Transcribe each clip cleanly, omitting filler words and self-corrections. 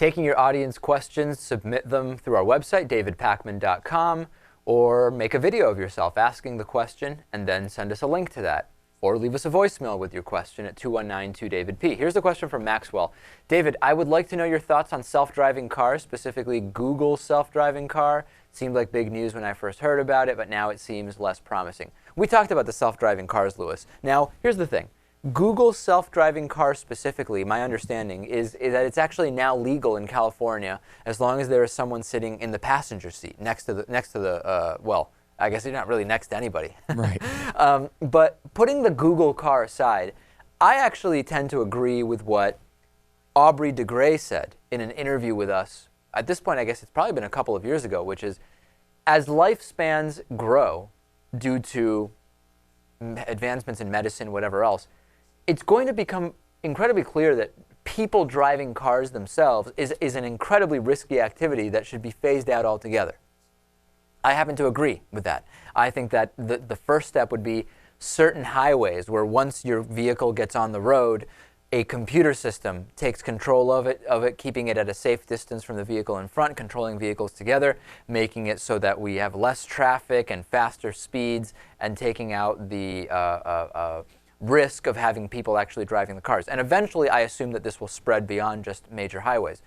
taking your audience questions, submit them through our website, davidpakman.com, or make a video of yourself asking the question and then send us a link to that. Or leave us a voicemail with your question at 219-2-DAVID-P. Here's the question from Maxwell. David, I would like to know your thoughts on self-driving cars, specifically Google's self-driving car. Seemed like big news when I first heard about it, but now it seems less promising. We talked about the self-driving cars, Lewis. Now, here's the thing. Google's self-driving car specifically, my understanding, is that it's actually now legal in California as long as there is someone sitting in the passenger seat next to the well, I guess you're not really next to anybody. Right. But putting the Google car aside, I actually tend to agree with what Aubrey de Grey said in an interview with us. At this point, I guess it's probably been a couple of years ago, which is, as lifespans grow due to advancements in medicine, whatever else, it's going to become incredibly clear that people driving cars themselves is an incredibly risky activity that should be phased out altogether. I happen to agree with that. I think that the first step would be certain highways where once your vehicle gets on the road, a computer system takes control of it, keeping it at a safe distance from the vehicle in front, controlling vehicles together, making it so that we have less traffic and faster speeds, and taking out the risk of having people actually driving the cars. And eventually, I assume that this will spread beyond just major highways.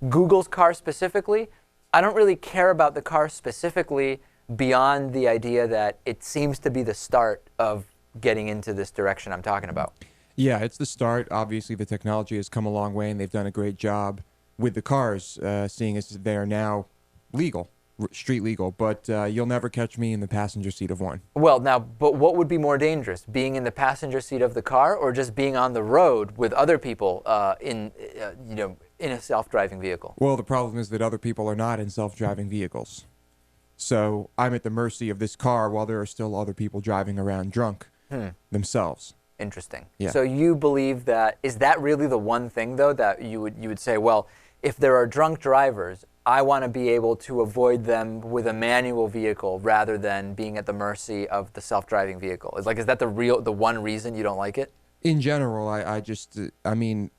Google's car specifically, I don't really care about the car specifically beyond the idea that it seems to be the start of getting into this direction I'm talking about. Yeah, it's the start. Obviously, the technology has come a long way, and they've done a great job with the cars, seeing as they are now legal, street legal. But you'll never catch me in the passenger seat of one. Well, now, but what would be more dangerous, being in the passenger seat of the car or just being on the road with other people in a self-driving vehicle? Well, the problem is that other people are not in self-driving vehicles. So I'm at the mercy of this car while there are still other people driving around drunk themselves. Interesting. Yeah. So you believe that, is that really the one thing, though, that you would say, well, if there are drunk drivers, I want to be able to avoid them with a manual vehicle rather than being at the mercy of the self-driving vehicle? Is that the one reason you don't like it? In general, I mean,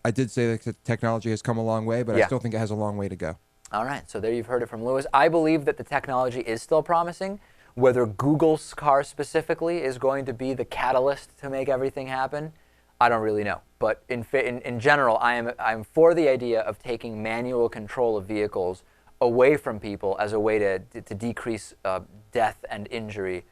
I did say that the technology has come a long way, but I still think it has a long way to go. All right, so there you've heard it from Lewis. I believe that the technology is still promising. Whether Google's car specifically is going to be the catalyst to make everything happen, I don't really know. But in general, I'm for the idea of taking manual control of vehicles away from people as a way to decrease death and injury